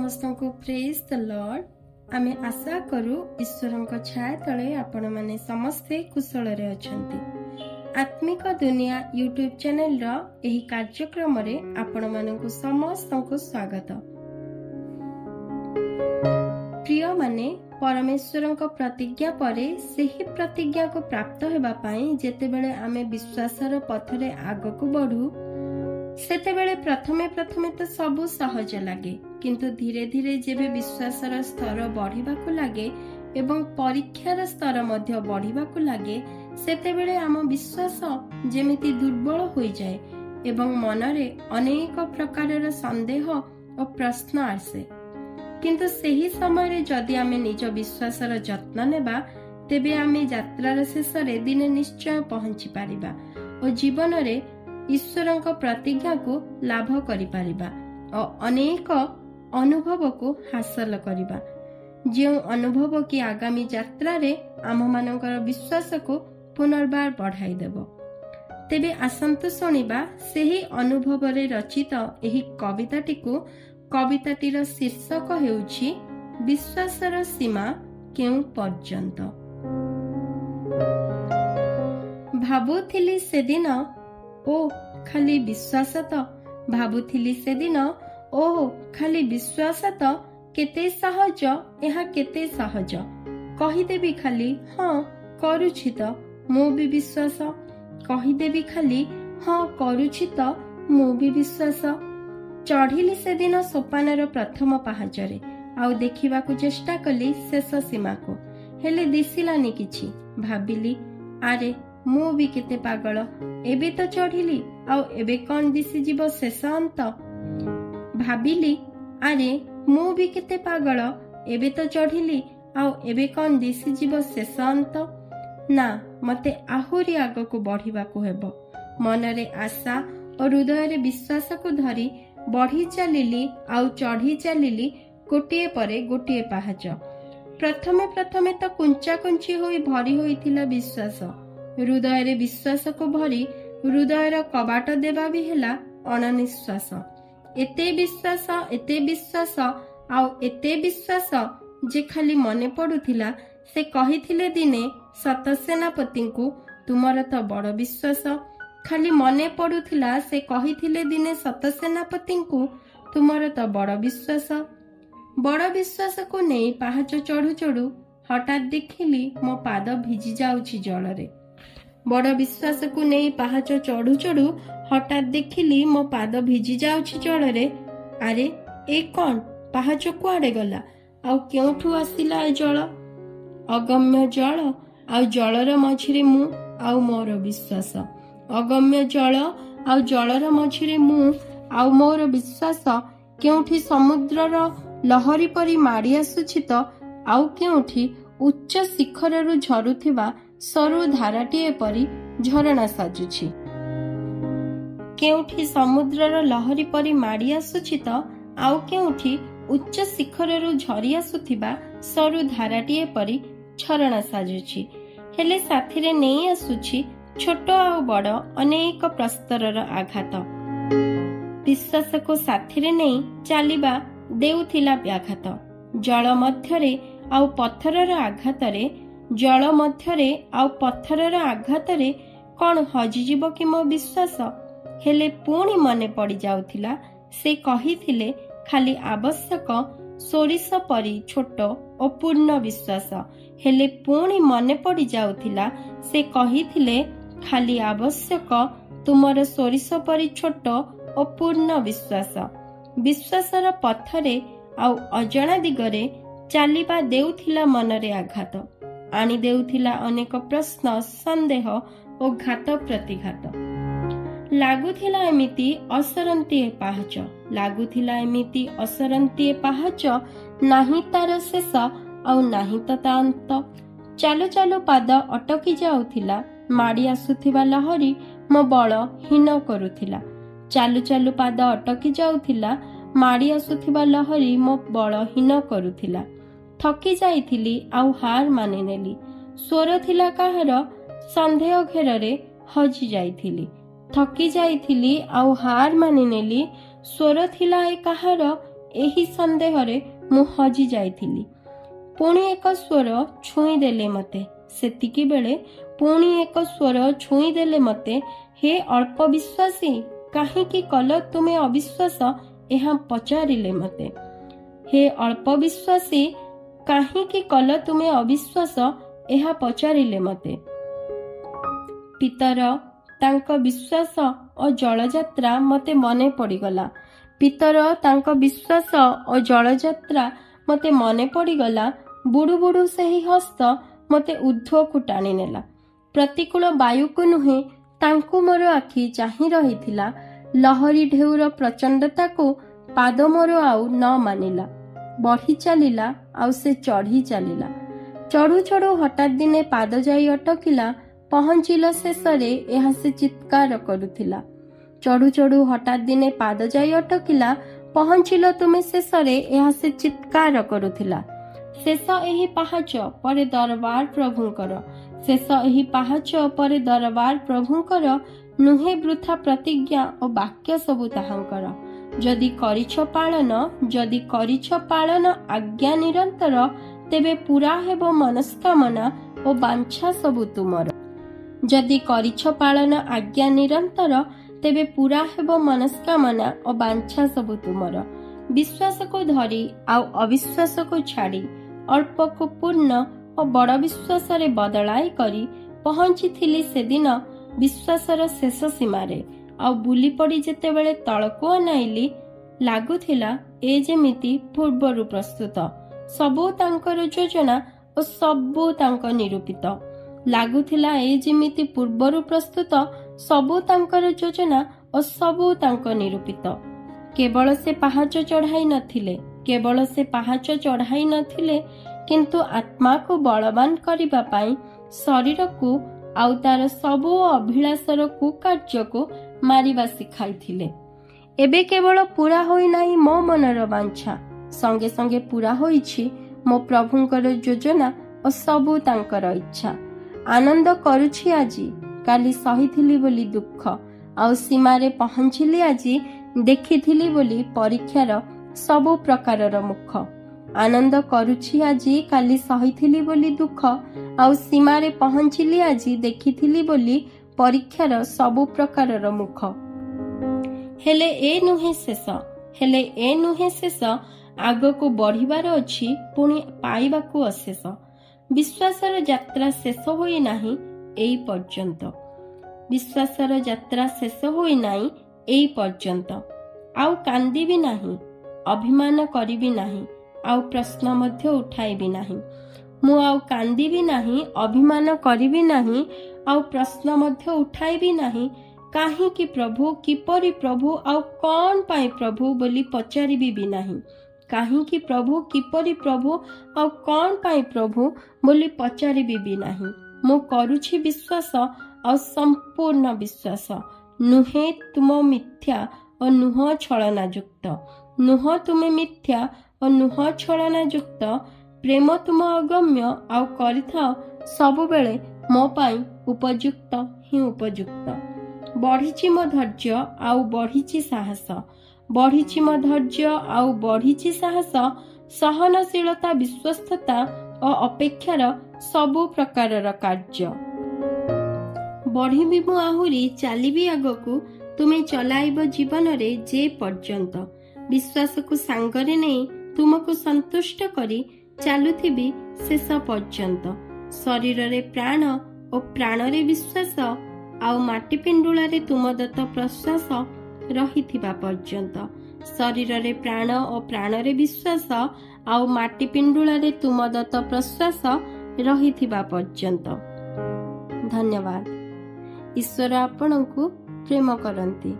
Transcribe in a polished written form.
समस्त को praise the Lord. आमे आशा करू ईश्वर छाया तले आपण माने समस्ते कुशल रे अछंती। आत्मिक दुनिया यूट्यूब चैनल रो एही कार्यक्रम रे आपण मानकु समस्त को स्वागत। प्रिय माने परमेश्वर प्रतिज्ञा परे सेही प्रतिज्ञा को प्राप्त हेबा पाई जेतेबेले आमे विश्वासर पथरे आगकु बढ़ू सेतेबेले प्रथमे तो सबु सहज लागे, किंतु धीरे धीरे जेबे विश्वासर स्तर बढ़िबाकु लागे एवं परीक्षार स्तर मध्य बढ़िबाकु लागे सेतेबेले आम विश्वास जेमिति दुर्बल होई जाए एवं मनरे अनेक प्रकारर संदेह और प्रश्न आसे। किंतु सेही समय जदि आमे निज विश्वासर जत्न नेबा तेबे आमे यात्रार शेषरे दिने निश्चय पहुंची पारिबा और जीवन रे ईश्वर प्रतिज्ञा को लाभ करि पारिबा और अनेक अनुभव को हासिल करिबा, जो अनुभव की आगामी यात्रा रे आम मानकर विश्वास को पुनर्बार बढ़ाई देबो। तेबे आसंतु सुनिबा सेही अनुभव रे रचित एही कविताटी को। कविताटीर शीर्षक हेउछि विश्वासर सीमा केउ पर्यंत। भाबुथिली सेदिन ओ खाली विश्वास तो, भाबुथिली सेदिन ओ खाली विश्वास तो, केते सहज एहा केते सहज, कहिदेबी खाली हाँ करूछि तो मु भी विश्वास, कहिदेबी खाली हाँ करूछि तो मु भी विश्वास। चढ़िली सेदिन सोपानर प्रथम पाहाचरे आउ देखिबाकु चेष्टा कली शेष सीमा को, हेले दिसिलानी किछि। भाबिली आरे मु भी केते पागल, एबे तो चढ़िली आउ एबे कौन दिसी जीव शेष अंत। भाबिली आरे मु भी केते पागल, एबे तो चढ़िली आउ एबे कौन दिसी जीव शेष अंत। ना मते आहुरी आगको बढ़िबाकु हेबो। मनरे आशा और हृदय विश्वास को धरी बढ़ी चलिली आउ चढ़ी चलिली गोटिए परे गोटिए पाहाच। प्रथमे तो कुंचा कुंची होई भरी होइथिला विश्वास। हृदय विश्वास को भरी हृदयर कबाट देवा भी हेला अणनिश्वास। एते विश्वास आउ एते विश्वास जे खाली मने पड़ुथिला से कहिथिले दिने सत सेनापति को तुमर तो बड़ विश्वास। खाली मने पड़ुथिला से कहिथिले दिने सत सेनापति को तुमर तो बड़ विश्वास। बड़ विश्वास को नहीं पाहाच चढ़ू चढ़ू हठात देखिली मो पाद भिजी जाउछि जलरे। बड़ विश्वास को नहीं पाहाच चढ़ू चढ़ू हठात देखिली मो पाद भिजी जाउछि जलरे। अरे ए कौन पाहाच कुआडे गला आउ केउठू आसिला ए जल। अगम्य जल आउ जलर मझिरे मु आउ मोर विश्वास। अगम्य जल आउ जलर मझिरे मु आउ मोर विश्वास। केउठी समुद्रर लहरी परी माड़ी आसुछि तो आउ केउठी उच्च शिखररु झरुथिबा सरु धाराटीए परी झरणा साजुछि। केउठी समुद्रर लहरी परी माड़ी आसुछि तो आउ केउठी उच्च शिखररु झरी आसुथिबा सरु धाराटीए परी झरणा साजुछि। हेले साथिरे नेई आसुछि छोट आउ बड़ अनेक प्रस्तरर आघात। विश्वास को साथिरे नेई चालिबा देउथिला व्याघात। जल मध्यरे आउ पत्थरर आघातरे, जल मध्यरे आउ पत्थरर आघातरे कौन हजिजिब कि मो विश्वास। हेले पुणी मने पड़ी जाउथिला से कहिथिले खाली आवश्यक सोरिष परी छोट और पूर्ण विश्वास। हेले पुणी मने पड़ी जाउथिला से कहिथिले खाली आवश्यक तुमर सोरिष परी छोट और पूर्ण विश्वास। विश्वासर पथरे आउ अजणा दिगरे चालिबा देउथिला मनरे आघात, आनी देउथिला अनेक प्रश्न संदेह और घात प्रतिघात। लागुथिला एमिति असरंतीए पाहाच, लागुथिला एमिति असरंतीए पाहाच, नाही तार शेष आउ नाही ता अंत। चालू चालू पाद अटकी जाउथिला, माड़ी आसुथिबा लहरी मो बल हीन करुथिला। चालू चालू पाद अटकी जाउथिला, माड़ी आसुथिबा लहरी मो बल हीन करुथिला। थकी जाइथिली आउ हार मानि नेली, स्वर थिला काहार संदेह घेରରେ हजि जाइथिली। थकी जाइथिली आउ हार मानि नेली, स्वर थिला ए काहार ଏହି ସନ୍ଦେହରେ ମୁଁ ହଜି ଯାଇଥିଲି। ପୁଣି ଏକ ସ୍ୱର ଛୁଇଁଦେଲେ ମତେ। ସେତିକି ବେଳେ ପୁଣି ଏକ ସ୍ୱର ଛୁଇଁଦେଲେ ମତେ, ହେ ଅଳ୍ପ ବିଶ୍ୱାସୀ, କାହିଁକି କଲ ତୁମେ ଅବିଶ୍ୱାସ? ଏହା ପଚାରିଲେ ମତେ। ହେ ଅଳ୍ପ ବିଶ୍ୱାସୀ, କାହିଁକି କଲ ତୁମେ ଅବିଶ୍ୱାସ? ଏହା ପଚାରିଲେ ମତେ। ପିତର ତାଙ୍କ ବିଶ୍ୱାସ ଓ ଜଳଯାତ୍ରା ମତେ ମନେ ପଡ଼ିଗଲା। ପିତର ତାଙ୍କ ବିଶ୍ୱାସ ଓ ଜଳଯାତ୍ରା ମତେ ମନେ ପଡ଼ିଗଲା। ବୁଡ଼ୁ ବୁଡ଼ୁ ସେହି ହସ୍ତ ମତେ ଊର୍ଦ୍ଧ୍ୱକୁ ଟାଣିନେଲା। ପ୍ରତିକୂଳ ବାୟୁକୁ ନୁହେଁ, ତାଙ୍କୁ ମୋର ଆଖି ଚାହିଁ ରହିଥିଲା। ଲହରୀ ଢେଉର ପ୍ରଚଣ୍ଡତାକୁ ପାଦ ମୋର ଆଉ ନ ମାନିଲା। ବଢ଼ି ଚାଲିଲା ଆଉ ସେ ଚଢ଼ି ଚାଲିଲା। ଚଢ଼ୁ ଚଢ଼ୁ ହଠାତ୍ ଦିନେ ପାଦ ଯାଇ ଅଟକିଲା। ପହଞ୍ଚିଲ ଶେଷରେ, ଏହା ସେ ଚିତ୍କାର କରୁଥିଲା। ଚଢ଼ୁ ଚଢ଼ୁ ହଠାତ୍ ଦିନେ ପାଦ ଯାଇ ଅଟକିଲା। ପହଞ୍ଚିଲ ତୁମେ ଶେଷରେ, ଏହା ସେ ଚିତ୍କାର କରୁଥିଲା। ଶେଷ ଏହି ପାହାଚ ପରେ ଦରବାର ପ୍ରଭୁଙ୍କର। ଶେଷ ଏହି ପାହାଚ ପରେ ଦରବାର ପ୍ରଭୁଙ୍କର। ନୁହେଁ ବୃଥା ପ୍ରତିଜ୍ଞା ଓ ବାକ୍ୟ ସବୁ ତାହାଙ୍କର। ଯଦି କରିଛ ପାଳନ, ଯଦି କରିଛ ପାଳନ ଆଜ୍ଞା ନିରନ୍ତର, ତେବେ ପୂରା ହେବ ମନସ୍କାମନା ଓ ବାଞ୍ଛା ସବୁ ତୁମର। ଯଦି କରିଛ ପାଳନ ଆଜ୍ଞା ନିରନ୍ତର, ତେବେ ପୂରା ହେବ ମନସ୍କାମନା ଓ ବାଞ୍ଛା ସବୁ ତୁମର। ବିଶ୍ୱାସକୁ ଧରି ଆଉ ଅବିଶ୍ୱାସକୁ ଛାଡ଼ି, ଅଳ୍ପକୁ ପୂର୍ଣ୍ଣ ଓ ବଡ଼ ବିଶ୍ୱାସରେ ବଦଳାଇ କରି ପହଞ୍ଚିଥିଲି ସେଦିନ ବିଶ୍ୱାସର ଶେଷ ସୀମାରେ। ଆଉ ବୁଲି ପଡ଼ି ଯେତେବେଳେ ତଳକୁ ଅନାଇଲି, ଲାଗୁଥିଲା ଏ ଯେମିତି ପୂର୍ବରୁ ପ୍ରସ୍ତୁତ। ସବୁ ତାଙ୍କର ଯୋଜନା ଓ ସବୁ ତାଙ୍କ ନିରୂପିତ। ଲାଗୁଥିଲା ଏ ଯେମିତି ପୂର୍ବରୁ ପ୍ରସ୍ତୁତ, ସବୁ ତାଙ୍କର ଯୋଜନା ଓ ସବୁ ତାଙ୍କ ନିରୂପିତ। କେବଳ ସେ ପାହାଚ ଚଢ଼ାଇ ନଥିଲେ, କେବଳ ସେ ପାହାଚ ଚଢ଼ାଇ ନଥିଲେ, କିନ୍ତୁ ଆତ୍ମାକୁ ବଳବାନ କରିବା ପାଇଁ ଶରୀରକୁ ଆଉ ତାର ସବୁ ଅଭିଳାଷର କୁକାର୍ଯ୍ୟକୁ ମାରିବା ଶିଖାଇଥିଲେ। ଏବେ କେବଳ ପୂରା ହୋଇନାହିଁ ମୋ ମନର ବାଞ୍ଛା, ସଙ୍ଗେ ସଙ୍ଗେ ପୂରା ହୋଇଛି ମୋ ପ୍ରଭୁଙ୍କର ଯୋଜନା ଓ ସବୁ ତାଙ୍କର ଇଚ୍ଛା। ଆନନ୍ଦ କରୁଛି ଆଜି, କାଲି ସହିଥିଲି ବୋଲି ଦୁଃଖ, ଆଉ ସୀମାରେ ପହଞ୍ଚିଲି ଆଜି, ଦେଖିଥିଲି ବୋଲି ପରୀକ୍ଷାର ସବୁ ପ୍ରକାରର ମୁଖ। ଆନନ୍ଦ କରୁଛି ଆଜି, କାଲି ସହିଥିଲି ବୋଲି ଦୁଃଖ, ଆଉ ସୀମାରେ ପହଞ୍ଚିଲି ଆଜି, ଦେଖିଥିଲି ବୋଲି ପରୀକ୍ଷାର ସବୁ ପ୍ରକାରର ମୁଖ। ହେଲେ ଏ ନୁହେଁ ଶେଷ, ହେଲେ ଏ ନୁହେଁ ଶେଷ, ଆଗକୁ ବଢ଼ିବାର ଅଛି, ପୁଣି ପାଇବାକୁ ଅଶେଷ। ବିଶ୍ୱାସର ଯାତ୍ରା ଶେଷ ହୋଇନାହିଁ ଏଇ ପର୍ଯ୍ୟନ୍ତ। ବିଶ୍ୱାସର ଯାତ୍ରା ଶେଷ ହୋଇନାହିଁ ଏଇ ପର୍ଯ୍ୟନ୍ତ। ଆଉ କାନ୍ଦିବି ନାହିଁ, ଅଭିମାନ କରିବି ନାହିଁ, ଆଉ ପ୍ରଶ୍ନ ମଧ୍ୟ ଉଠାଇବି ନାହିଁ। ମୁଁ ଆଉ କାନ୍ଦିବି ନାହିଁ, ଅଭିମାନ କରିବି ନାହିଁ, ଆଉ ପ୍ରଶ୍ନ ମଧ୍ୟ ଉଠାଇବି ନାହିଁ। କାହିଁକି ପ୍ରଭୁ, କିପରି ପ୍ରଭୁ, ଆଉ କ'ଣ ପାଇଁ ପ୍ରଭୁ ବୋଲି ପଚାରିବି ବି ନାହିଁ। କାହିଁକି ପ୍ରଭୁ, କିପରି ପ୍ରଭୁ, ଆଉ କ'ଣ ପାଇଁ ପ୍ରଭୁ ବୋଲି ପଚାରିବି ବି ନାହିଁ। ମୁଁ କରୁଛି ବିଶ୍ୱାସ, ଆଉ ସମ୍ପୂର୍ଣ୍ଣ ବିଶ୍ୱାସ। ନୁହେଁ ତୁମ ମିଥ୍ୟା ଓ ନୁହଁ ଛଳନାଯୁକ୍ତ। ନୁହଁ ତୁମେ ମିଥ୍ୟା ଓ ନୁହଁ ଛଳନାଯୁକ୍ତ। ପ୍ରେମ ତୁମ ଅଗମ୍ୟ, ଆଉ କରିଥାଅ ସବୁବେଳେ ମୋ ପାଇଁ ଉପଯୁକ୍ତ ହିଁ ଉପଯୁକ୍ତ। ବଢ଼ିଛି ମୋ ଧୈର୍ଯ୍ୟ, ଆଉ ବଢ଼ିଛି ସାହସ। ବଢ଼ିଛି ମୋ ଧୈର୍ଯ୍ୟ, ଆଉ ବଢ଼ିଛି ସାହସ। ସହନଶୀଳତା, ବିଶ୍ୱସ୍ତତା ଓ ଅପେକ୍ଷାର ସବୁ ପ୍ରକାରର କାର୍ଯ୍ୟ। ବଢ଼ିବି ମୁଁ ଆହୁରି, ଚାଲିବି ଆଗକୁ, ତୁମେ ଚଲାଇବ ଜୀବନରେ ଯେ ପର୍ଯ୍ୟନ୍ତ। ବିଶ୍ୱାସକୁ ସାଙ୍ଗରେ ନେଇ ତୁମକୁ ସନ୍ତୁଷ୍ଟ କରି ଚାଲୁଥିବି ଶେଷ ପର୍ଯ୍ୟନ୍ତ। ଶରୀରରେ ପ୍ରାଣ ଓ ପ୍ରାଣରେ ବିଶ୍ୱାସ, ଆଉ ମାଟି ପିଣ୍ଡୁଳାରେ ତୁମ ଦତ୍ତ ପ୍ରଶ୍ୱାସ ରହିଥିବା ପର୍ଯ୍ୟନ୍ତ। ଶରୀରରେ ପ୍ରାଣ ଓ ପ୍ରାଣରେ ବିଶ୍ୱାସ, ଆଉ ମାଟି ପିଣ୍ଡୁଳାରେ ତୁମ ଦତ୍ତ ପ୍ରଶ୍ୱାସ ରହିଥିବା ପର୍ଯ୍ୟନ୍ତ। ଧନ୍ୟବାଦ। ଈଶ୍ୱର ଆପଣଙ୍କୁ ପ୍ରେମ କରନ୍ତି।